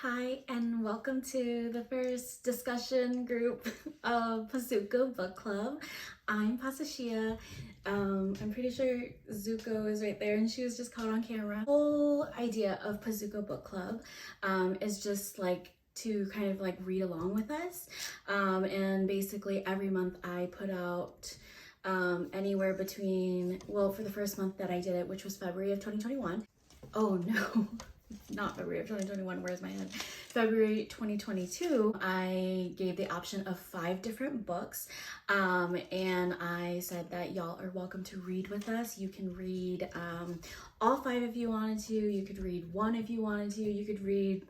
Hi, and welcome to the first discussion group of Pazuko Book Club. I'm Pasashia. I'm pretty sure Zuko is right there and she was just caught on camera. The whole idea of Pazuko Book Club is just like to kind of like read along with us. And basically every month I put out anywhere between, well, for the first month that I did it, which was February of 2021. Oh no. Not February of 2021, where's my head? February 2022, I gave the option of 5 different books, and I said that y'all are welcome to read with us. You can read all 5 if you wanted to, you could read 1 if you wanted to, you could read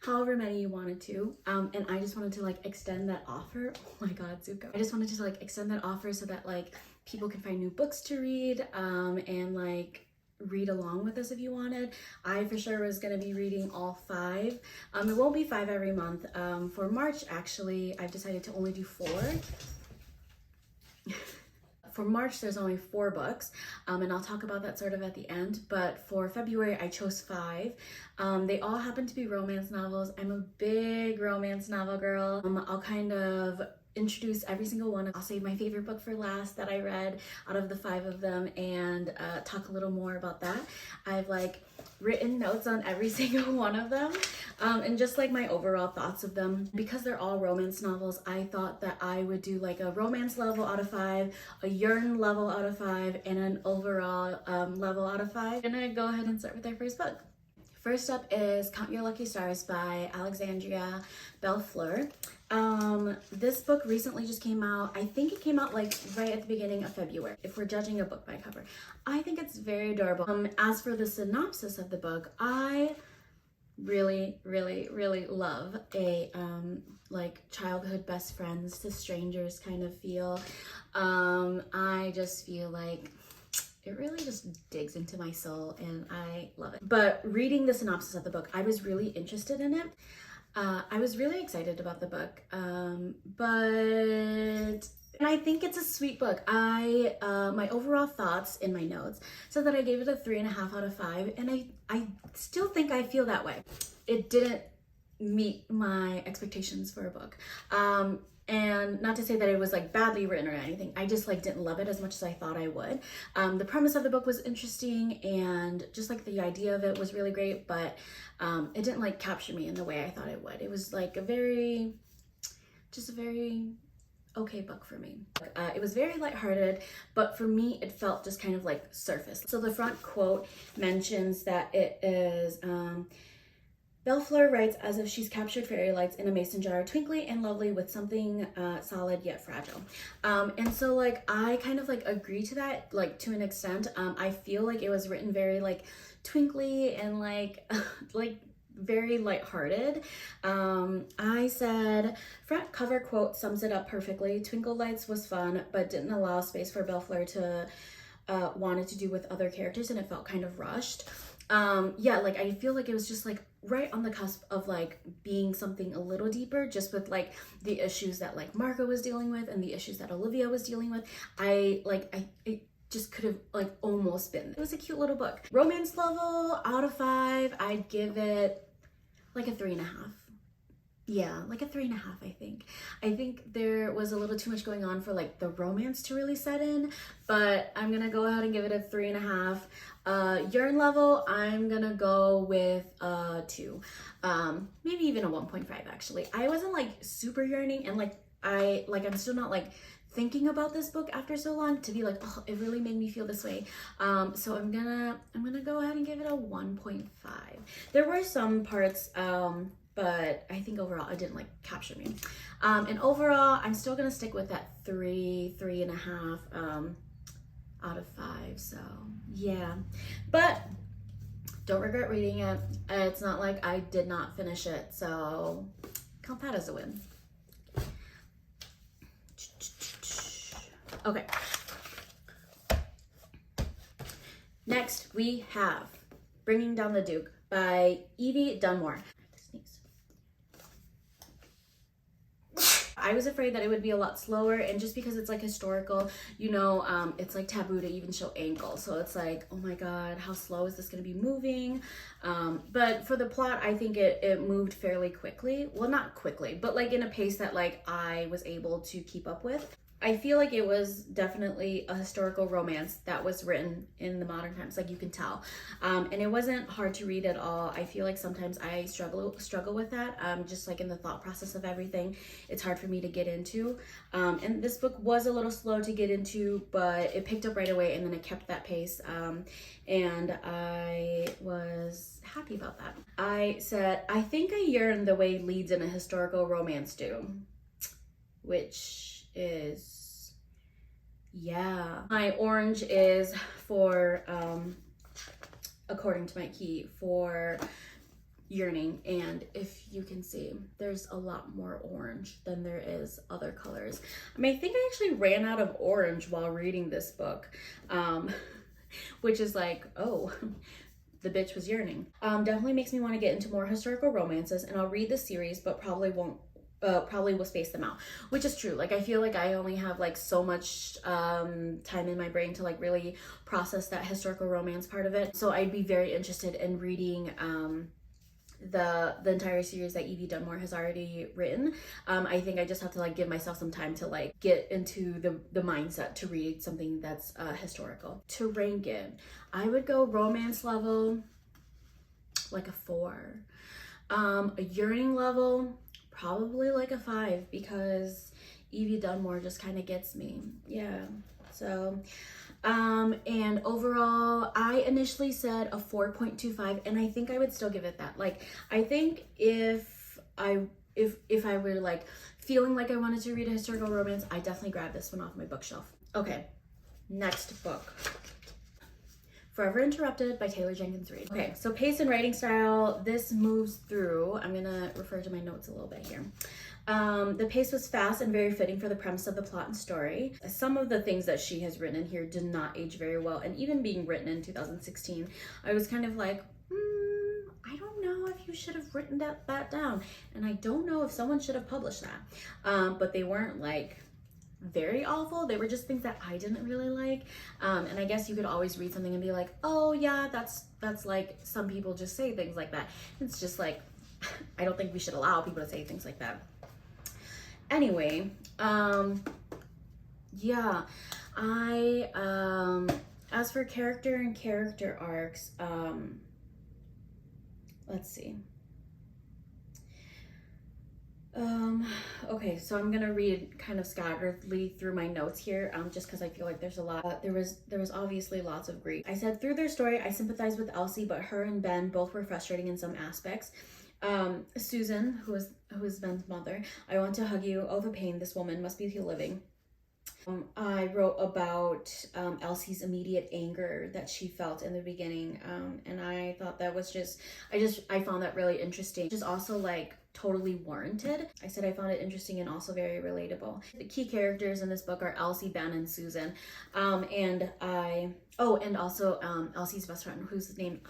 however many you wanted to, and I just wanted to like extend that offer. Oh my god, Zuko. I just wanted to like extend that offer so that like people can find new books to read, and like read along with us if you wanted. I for sure was going to be reading all 5. It won't be 5 every month. For March, actually, I've decided to only do 4. For March, there's only 4 books, and I'll talk about that sort of at the end. But for February, I chose 5. They all happen to be romance novels. I'm a big romance novel girl. I'll kind of introduce every single one. I'll save my favorite book for last that I read out of the 5 of them and talk a little more about that. I've like written notes on every single one of them, and just like my overall thoughts of them. Because they're all romance novels, I thought that I would do like a romance level out of 5, a yearn level out of 5, and an overall level out of 5. I'm gonna go ahead and start with our first book. First up is Count Your Lucky Stars by Alexandria Bellefleur. This book recently just came out. I think it came out like right at the beginning of February, if we're judging a book by cover. I think it's very adorable. As for the synopsis of the book, I really love a like childhood best friends to strangers kind of feel. I just feel like it really just digs into my soul and I love it. But reading the synopsis of the book, I was really interested in it. I was really excited about the book, and I think it's a sweet book. My overall thoughts in my notes said that I gave it a 3.5 out of 5, and I still think I feel that way. It didn't meet my expectations for a book. And not to say that it was like badly written or anything, I just like didn't love it as much as I thought I would. The premise of the book was interesting and just like the idea of it was really great, but it didn't like capture me in the way I thought it would. It was like a very okay book for me. It was very lighthearted, but for me it felt just kind of like surface. So the front quote mentions that it is Bellefleur writes as if she's captured fairy lights in a mason jar, twinkly and lovely with something solid yet fragile. And so like I kind of like agree to that, like to an extent. I feel like it was written very like twinkly and like like very lighthearted. I said front cover quote sums it up perfectly. Twinkle lights was fun, but didn't allow space for Bellefleur to wanted to do with other characters, and it felt kind of rushed. Yeah, like I feel like it was just like right on the cusp of like being something a little deeper, just with like the issues that like Marco was dealing with and the issues that Olivia was dealing with. It just could have like almost been. It was a cute little book. Romance level out of 5, I'd give it like a 3.5. Yeah, like a 3.5, I think. I think there was a little too much going on for like the romance to really set in, but I'm gonna go ahead and give it a 3.5. Yearn level, I'm gonna go with 2. Maybe even a 1.5 actually. I wasn't like super yearning, and I'm still not like thinking about this book after so long to be like, oh, it really made me feel this way. So I'm gonna go ahead and give it a 1.5. There were some parts but I think overall it didn't like capture me. And overall, I'm still gonna stick with that 3.5 out of 5. So yeah, but don't regret reading it. It's not like I did not finish it, so count that as a win. Okay. Next we have Bringing Down the Duke by Evie Dunmore. I was afraid that it would be a lot slower, and just because it's like historical, you know, it's like taboo to even show ankles. So it's like, oh my God, how slow is this going to be moving? But for the plot, I think it moved fairly quickly. Well, not quickly, but like in a pace that like I was able to keep up with. I feel like it was definitely a historical romance that was written in the modern times, like you can tell. And it wasn't hard to read at all. I feel like sometimes I struggle with that, just like in the thought process of everything. It's hard for me to get into. And this book was a little slow to get into, but it picked up right away, and then it kept that pace. And I was happy about that. I said, I think I yearn the way leads in a historical romance do, which is, yeah. My orange is for, according to my key, for yearning. And if you can see, there's a lot more orange than there is other colors. I mean, I think I actually ran out of orange while reading this book, which is like, oh, the bitch was yearning. Definitely makes me want to get into more historical romances, and I'll read the series, but probably will space them out, which is true. Like, I feel like I only have like so much time in my brain to like really process that historical romance part of it. So I'd be very interested in reading the entire series that Evie Dunmore has already written. I think I just have to like give myself some time to like get into the mindset to read something that's historical. To rank it, I would go romance level like a 4. A yearning level, probably like a 5, because Evie Dunmore just kind of gets me. Yeah. So, and overall, I initially said a 4.25, and I think I would still give it that. Like, I think if I were like feeling like I wanted to read a historical romance, I definitely grab this one off my bookshelf. Okay, next book. Forever Interrupted by Taylor Jenkins Reid. Okay, so pace and writing style, this moves through. I'm gonna refer to my notes a little bit here. The pace was fast and very fitting for the premise of the plot and story. Some of the things that she has written in here did not age very well, and even being written in 2016, I was kind of like, I don't know if you should have written that down, and I don't know if someone should have published that. But they weren't like very awful. They were just things that I didn't really like. And I guess you could always read something and be like, oh yeah, that's like, some people just say things like that. It's just like, I don't think we should allow people to say things like that. Anyway, yeah, as for character and character arcs, let's see. Okay, so I'm gonna read kind of scatteredly through my notes here, just because I feel like there's a lot. There was obviously lots of grief. I said, through their story, I sympathized with Elsie, but her and Ben both were frustrating in some aspects. Susan, who is Ben's mother, I want to hug you. Oh, the pain. This woman must be living. I wrote about Elsie's immediate anger that she felt in the beginning, and I thought that was I found that really interesting. Just also like totally warranted. I said I found it interesting and also very relatable. The key characters in this book are Elsie, Ben, and Susan, and also Elsie's best friend, whose name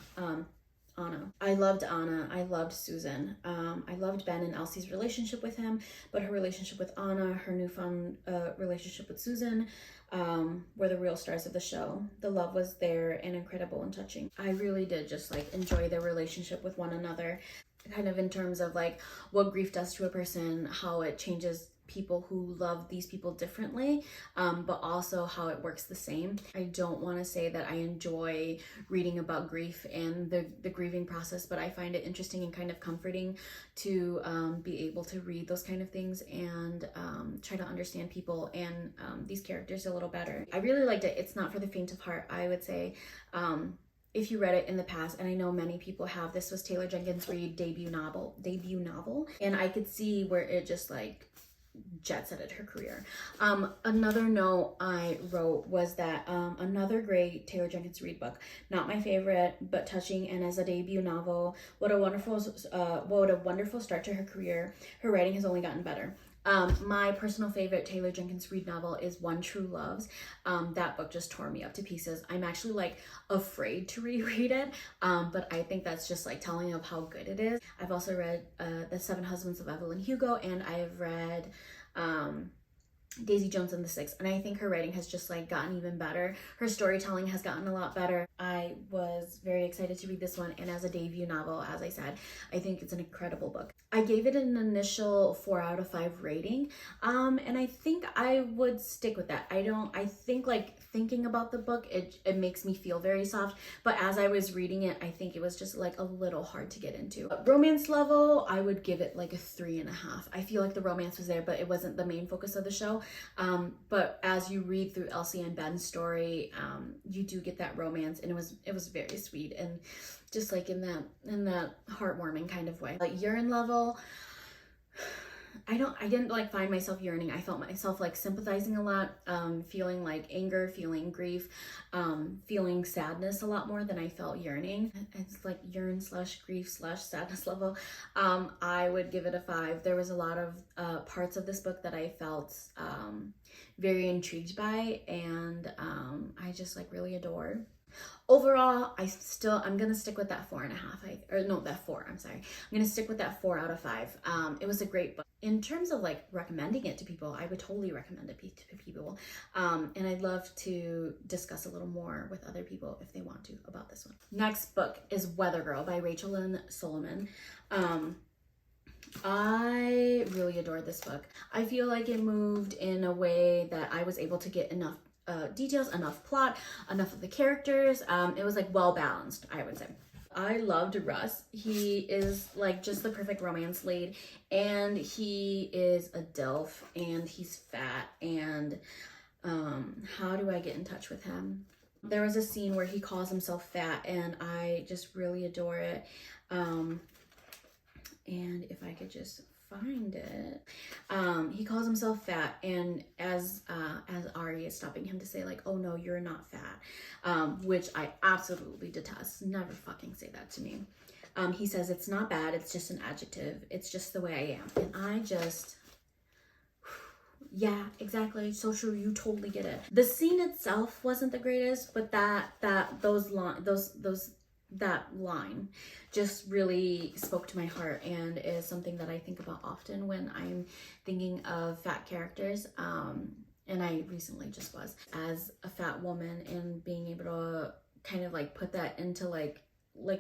Anna. I loved Anna. I loved Susan. I loved Ben and Elsie's relationship with him, but her relationship with Anna, her newfound relationship with Susan, were the real stars of the show. The love was there and incredible and touching. I really did just like enjoy their relationship with one another, kind of in terms of like what grief does to a person, how it changes people who love these people differently, but also how it works the same. I don't want to say that I enjoy reading about grief and the grieving process, but I find it interesting and kind of comforting to be able to read those kind of things and try to understand people and these characters a little better. I really liked it. It's not for the faint of heart, I would say. If you read it in the past, and I know many people have, this was Taylor Jenkins Reid's debut novel, and I could see where it just like jet-setted her career. Another note I wrote was that another great Taylor Jenkins Reid book, not my favorite, but touching, and as a debut novel, what a wonderful start to her career. Her writing has only gotten better. My personal favorite Taylor Jenkins Reid novel is One True Loves. That book just tore me up to pieces. I'm actually like afraid to reread it, but I think that's just like telling of how good it is. I've also read The Seven Husbands of Evelyn Hugo, and I have read Daisy Jones and the Six, and I think her writing has just like gotten even better. Her storytelling has gotten a lot better. I was very excited to read this one, and as a debut novel, as I said, I think it's an incredible book. I gave it an initial 4 out of 5 rating, and I think I would stick with that. I think like thinking about the book, it makes me feel very soft, but as I was reading it, I think it was just like a little hard to get into. Romance level, I would give it like a 3.5. I feel like the romance was there, but it wasn't the main focus of the show. But as you read through Elsie and Ben's story, you do get that romance, and it was very sweet, and just like in that heartwarming kind of way. Like urine level, I didn't like find myself yearning. I felt myself like sympathizing a lot, feeling like anger, feeling grief, feeling sadness a lot more than I felt yearning. It's like yearn / grief / sadness level. I would give it a 5. There was a lot of parts of this book that I felt very intrigued by, and I just like really adored. Overall, I'm gonna stick with that 4.5. That 4. I'm sorry. I'm gonna stick with that 4 out of 5. It was a great book. In terms of like recommending it to people, I would totally recommend it to people. And I'd love to discuss a little more with other people if they want to about this one. Next book is Weather Girl by Rachel Lynn Solomon. I really adored this book. I feel like it moved in a way that I was able to get enough details, enough plot, enough of the characters. It was like well balanced, I would say. I loved Russ. He is like just the perfect romance lead, and he is a DILF, and he's fat, and how do I get in touch with him? There was a scene where he calls himself fat, and I just really adore it. And if I could just find it, he calls himself fat, and as Ari is stopping him to say like, oh no, you're not fat, which I absolutely detest. Never fucking say that to me. He says it's not bad, it's just an adjective, it's just the way I am. And I just, yeah, exactly, so true, you totally get it. The scene itself wasn't the greatest, but that line just really spoke to my heart, and is something that I think about often when I'm thinking of fat characters. And I recently just was, as a fat woman, and being able to kind of like put that into like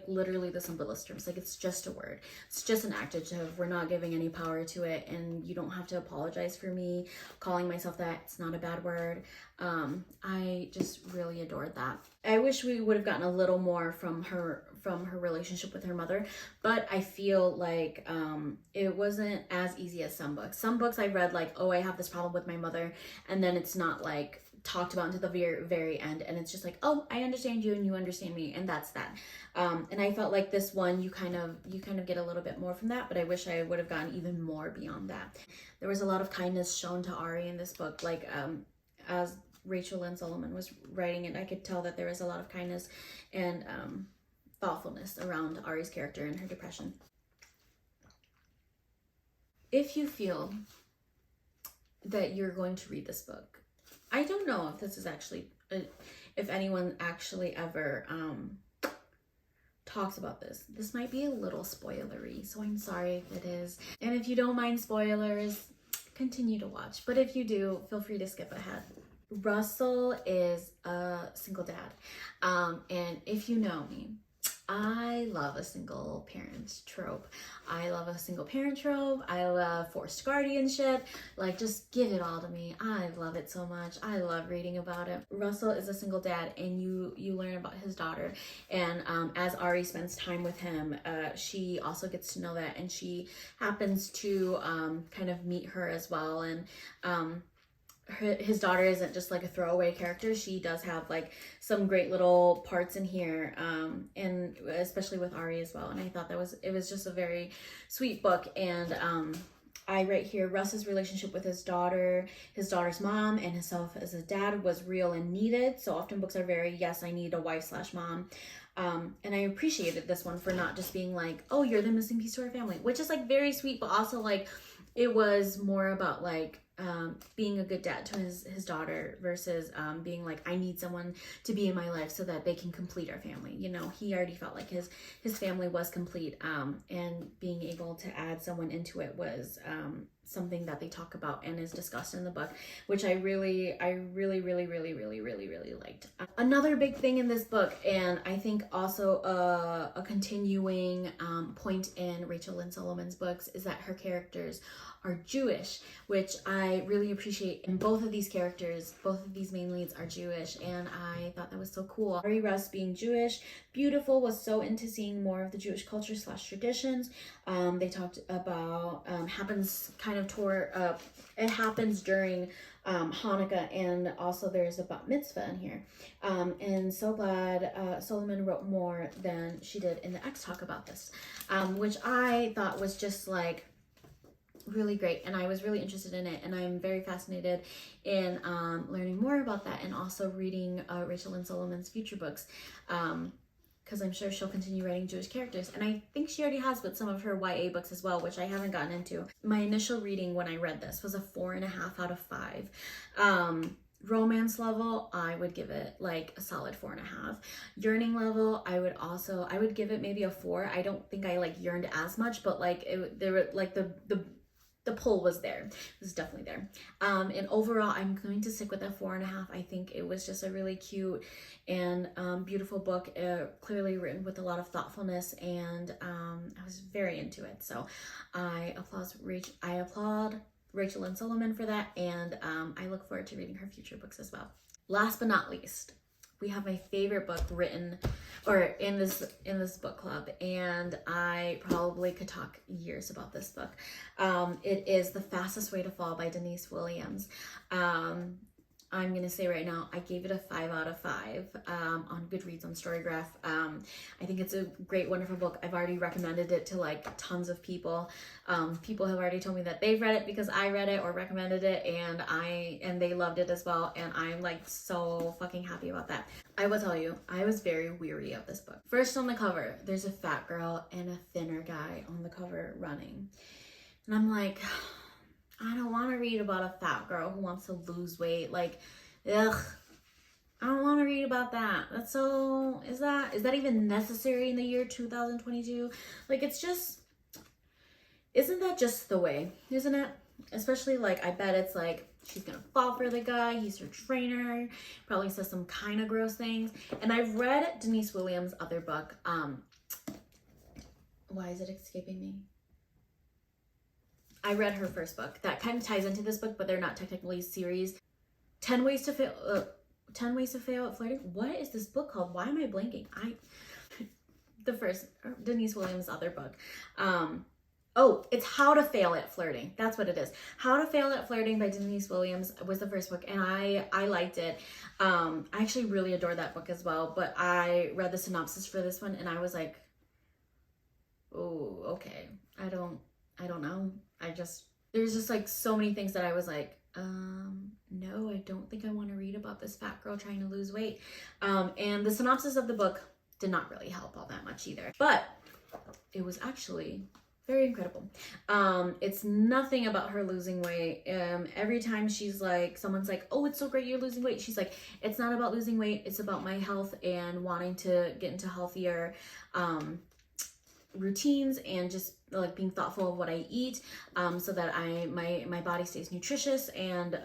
literally the simplest terms. Like, it's just a word, it's just an adjective, we're not giving any power to it, and you don't have to apologize for me calling myself that. It's not a bad word. I just really adored that. I wish we would have gotten a little more from her relationship with her mother, but I feel like it wasn't as easy as some books. Some books I read like, oh, I have this problem with my mother, and then it's not like talked about until the very end, and it's just like, oh, I understand you and you understand me, and that's that. And I felt like this one, you kind of get a little bit more from that, but I wish I would have gotten even more beyond that. There was a lot of kindness shown to Ari in this book. Like, as Rachel Lynn Solomon was writing it, I could tell that there was a lot of kindness and thoughtfulness around Ari's character and her depression. If you feel that you're going to read this book, I don't know if this is actually, if anyone actually ever talks about this. This might be a little spoilery, so I'm sorry if it is. And if you don't mind spoilers, continue to watch. But if you do, feel free to skip ahead. Russell is a single dad. And if you know me, I love a single parent trope. I love forced guardianship. Like, just give it all to me. I love it so much. I love reading about it. Russell is a single dad, and you learn about his daughter. And as Ari spends time with him, she also gets to know that, and she happens to kind of meet her as well. And his daughter isn't just like a throwaway character. She does have like some great little parts in here, and especially with Ari as well. And I thought it was just a very sweet book. And I write here, Russ's relationship with his daughter's mom, and himself as a dad was real and needed. So often books are very, yes, I need a wife / mom. And I appreciated this one for not just being like, oh, you're the missing piece to our family, which is like very sweet, but also like it was more about like being a good dad to his daughter versus being like, I need someone to be in my life so that they can complete our family. You know, he already felt like his family was complete, and being able to add someone into it was something that they talk about and is discussed in the book, which I really liked. Another big thing in this book, and I think also a continuing point in Rachel Lynn Solomon's books, is that her characters are Jewish, which I really appreciate. And both of these characters, both of these main leads are Jewish, and I thought that was so cool. Ari Russ being Jewish, Beautiful was so into seeing more of the Jewish culture / traditions. They talked about happens kind of toward it happens during Hanukkah, and also there's a bat mitzvah in here. And so glad Solomon wrote more than she did in the X Talk about this, which I thought was just like really great, and I was really interested in it, and I'm very fascinated in learning more about that, and also reading Rachel Lynn Solomon's future books, because I'm sure she'll continue writing Jewish characters, and I think she already has with some of her YA books as well, which I haven't gotten into. My initial reading when I read this was a 4.5 out of 5. Romance level, I would give it like a solid 4.5. Yearning level, I would give it maybe a 4. I don't think I like yearned as much, but like there were like the pull was there. It was definitely there. And overall, I'm going to stick with a 4.5. I think it was just a really cute and beautiful book, clearly written with a lot of thoughtfulness, and I was very into it. So I applaud Rachel Lynn Solomon for that, and I look forward to reading her future books as well. Last but not least, we have my favorite book written or in this book club, and I probably could talk years about this book. It is The Fastest Way to Fall by Denise Williams. I'm gonna say right now, I gave it a 5 out of 5 on Goodreads, on Storygraph. I think it's a great, wonderful book. I've already recommended it to like tons of people. People have already told me that they've read it because I read it or recommended it, and they loved it as well. And I'm like so fucking happy about that. I will tell you, I was very weary of this book. First, on the cover, there's a fat girl and a thinner guy on the cover running, and I'm like, I don't want to read about a fat girl who wants to lose weight. Like, ugh, I don't want to read about that. That's so, is that even necessary in the year 2022? Like, it's just, isn't that just the way, isn't it? Especially like, I bet it's like, she's gonna fall for the guy, he's her trainer, probably says some kind of gross things. And I've read Denise Williams' other book, why is it escaping me? I read her first book that kind of ties into this book, but they're not technically series. 10 Ways to Fail at Flirting. What is this book called? Why am I blanking? The first Denise Williams' other book. Oh, it's How to Fail at Flirting. That's what it is. How to Fail at Flirting by Denise Williams was the first book, and I liked it. I actually really adore that book as well, but I read the synopsis for this one, and I was like, oh, okay. I don't know. There's just like so many things that I was like, no, I don't think I want to read about this fat girl trying to lose weight. And the synopsis of the book did not really help all that much either, but it was actually very incredible. It's nothing about her losing weight. Every time she's like, someone's like, oh, it's so great you're losing weight, she's like, it's not about losing weight, it's about my health and wanting to get into healthier routines, and just like being thoughtful of what I eat, so that my body stays nutritious, and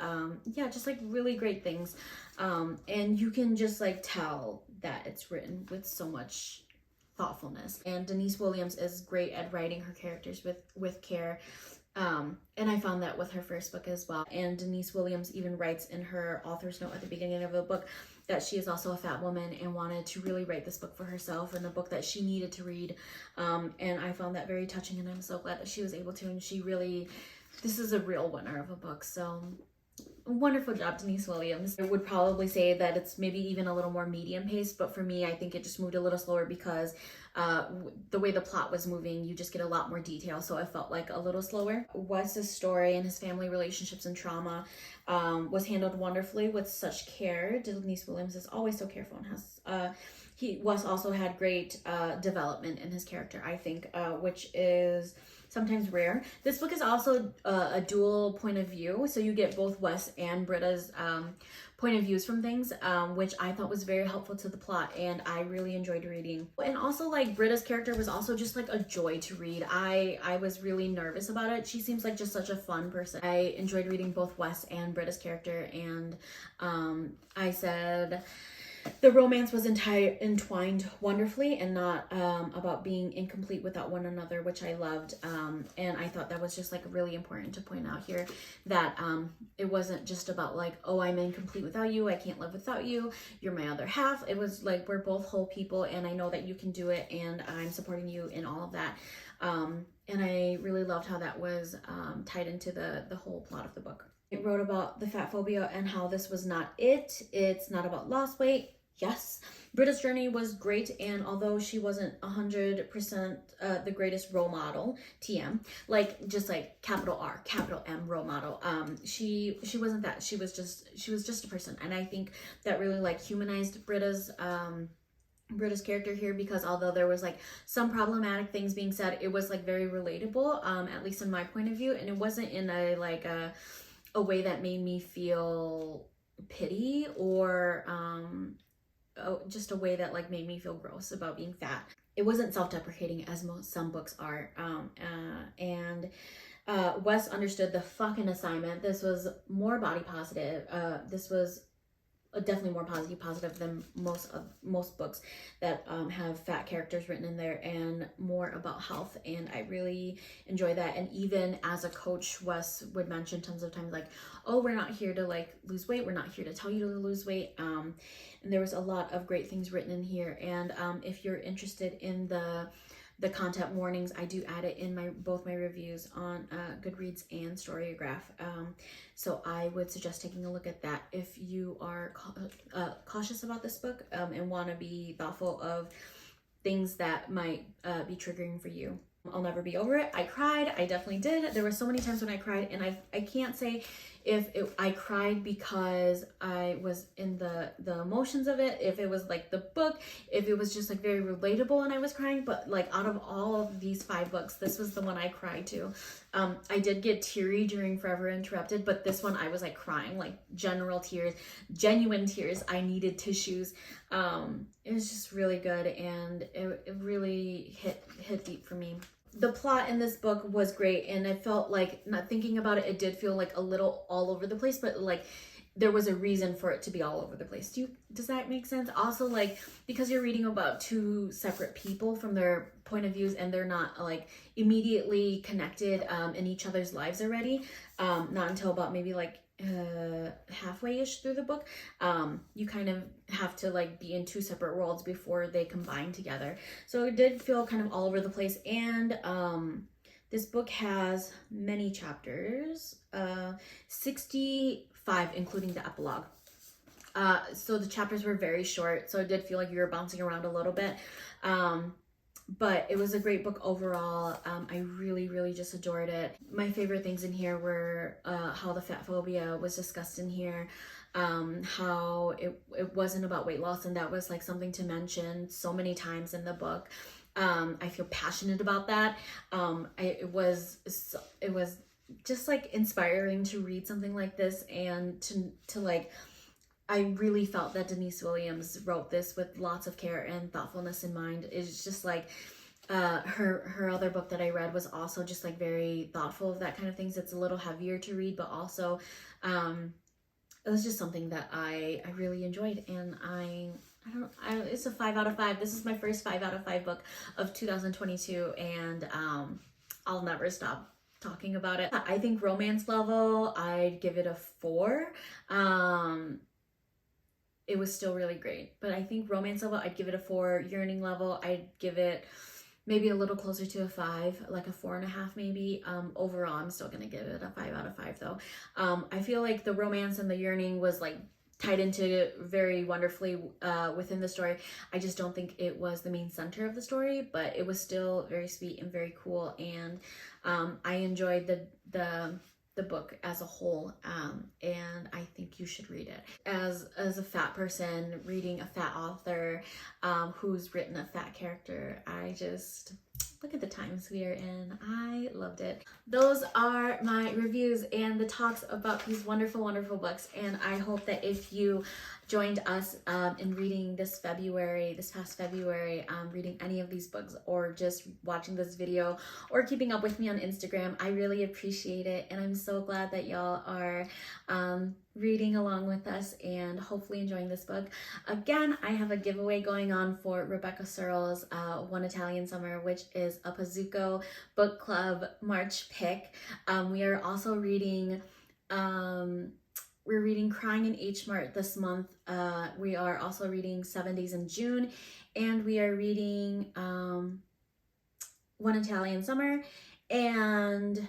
yeah, just like really great things. And you can just like tell that it's written with so much thoughtfulness, and Denise Williams is great at writing her characters with care. And I found that with her first book as well. And Denise Williams even writes in her author's note at the beginning of the book that she is also a fat woman and wanted to really write this book for herself, and a book that she needed to read. And I found that very touching, and I'm so glad that she was able to, and this is a real winner of a book. So wonderful job, Denise Williams. I would probably say that it's maybe even a little more medium paced, but for me, I think it just moved a little slower because the way the plot was moving, you just get a lot more detail, so it felt like a little slower. Wes's story and his family relationships and trauma was handled wonderfully with such care. Denise Williams is always so careful, and has Wes also had great development in his character, I think, which is sometimes rare. This book is also a dual point of view, so you get both Wes and Britta's point of views from things, which I thought was very helpful to the plot, and I really enjoyed reading. And also, like, Britta's character was also just like a joy to read. I was really nervous about it. She seems like just such a fun person. I enjoyed reading both Wes and Britta's character, and I said the romance was entwined wonderfully and not about being incomplete without one another, which I loved. And I thought that was just like really important to point out here, that it wasn't just about like, oh, I'm incomplete without you, I can't live without you, you're my other half. It was like, we're both whole people, and I know that you can do it, and I'm supporting you in all of that. And I really loved how that was tied into the whole plot of the book. It wrote about the fat phobia and how this was not it. It's not about lost weight. Yes, Britta's journey was great, and although she wasn't 100% the greatest role model, TM, like just like capital R, capital M role model, she wasn't that. She was just a person, and I think that really like humanized Britta's character here, because although there was like some problematic things being said, it was like very relatable, at least in my point of view, and it wasn't in a like a way that made me feel pity or just a way that like made me feel gross about being fat. It wasn't self-deprecating as some books are, and Wes understood the fucking assignment. This was more body positive. This was definitely more positive than most books that have fat characters written in there, and more about health, and I really enjoy that. And even as a coach, Wes would mention tons of times like, oh, we're not here to like lose weight, we're not here to tell you to lose weight, and there was a lot of great things written in here. And if you're interested in the content warnings, I do add it in both my reviews on Goodreads and Storygraph. So I would suggest taking a look at that if you are cautious about this book and want to be thoughtful of things that might be triggering for you. I'll never be over it. I cried. I definitely did. There were so many times when I cried, and I can't say if I cried because I was in the emotions of it, if it was like the book, if it was just like very relatable and I was crying. But like out of all of these 5 books, this was the one I cried to. I did get teary during Forever Interrupted, but this one I was like crying, like general tears, genuine tears. I needed tissues. It was just really good, and it really hit deep for me. The plot in this book was great, and I felt like, not thinking about it, it did feel like a little all over the place, but like there was a reason for it to be all over the place. Does that make sense? Also, like, because you're reading about 2 separate people from their point of views, and they're not like immediately connected in each other's lives already, not until about maybe like halfway-ish through the book. You kind of have to like be in 2 separate worlds before they combine together. So it did feel kind of all over the place. And this book has many chapters, 65 including the epilogue. So the chapters were very short, so it did feel like you were bouncing around a little bit. But it was a great book overall. I really just adored it. My favorite things in here were how the fat phobia was discussed in here, how it wasn't about weight loss, and that was like something to mention so many times in the book. I feel passionate about that. It was just like inspiring to read something like this, and to like, I really felt that Denise Williams wrote this with lots of care and thoughtfulness in mind. It's just like her other book that I read was also just like very thoughtful of that kind of things. It's a little heavier to read, but also it was just something that I really enjoyed, and it's a 5 out of 5. This is my first 5 out of 5 book of 2022, and I'll never stop talking about it. I think romance level, I'd give it a 4. It was still really great, but I think romance level, I'd give it a 4. Yearning level, I'd give it maybe a little closer to a 5, like a 4.5 maybe. Overall, I'm still gonna give it a 5 out of 5 though. I feel like the romance and the yearning was like tied into very wonderfully within the story. I just don't think it was the main center of the story, but it was still very sweet and very cool, and I enjoyed the book as a whole, and I think you should read it. As a fat person reading a fat author who's written a fat character, I just look at the times we are in. I loved it. Those are my reviews and the talks about these wonderful, wonderful books. And I hope that if you joined us in reading this past February, reading any of these books or just watching this video or keeping up with me on Instagram, I really appreciate it. And I'm so glad that y'all are reading along with us and hopefully enjoying this book. Again, I have a giveaway going on for Rebecca Searle's One Italian Summer, which is a Pazuko book club March pick. We are also reading we're reading Crying in H Mart this month. We are also reading 7 Days in June, and we are reading One Italian Summer and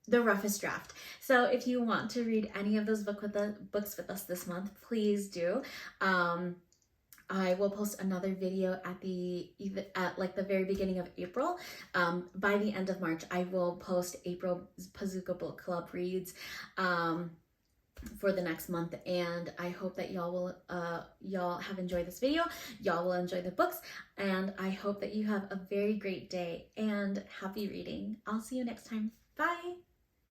The Roughest Draft. So if you want to read any of those books with us this month, please do. I will post another video at like the very beginning of April. By the end of March, I will post April's Pazuko Book Club reads for the next month, and I hope that y'all have enjoyed this video. Y'all will enjoy the books, and I hope that you have a very great day and happy reading. I'll see you next time. Bye.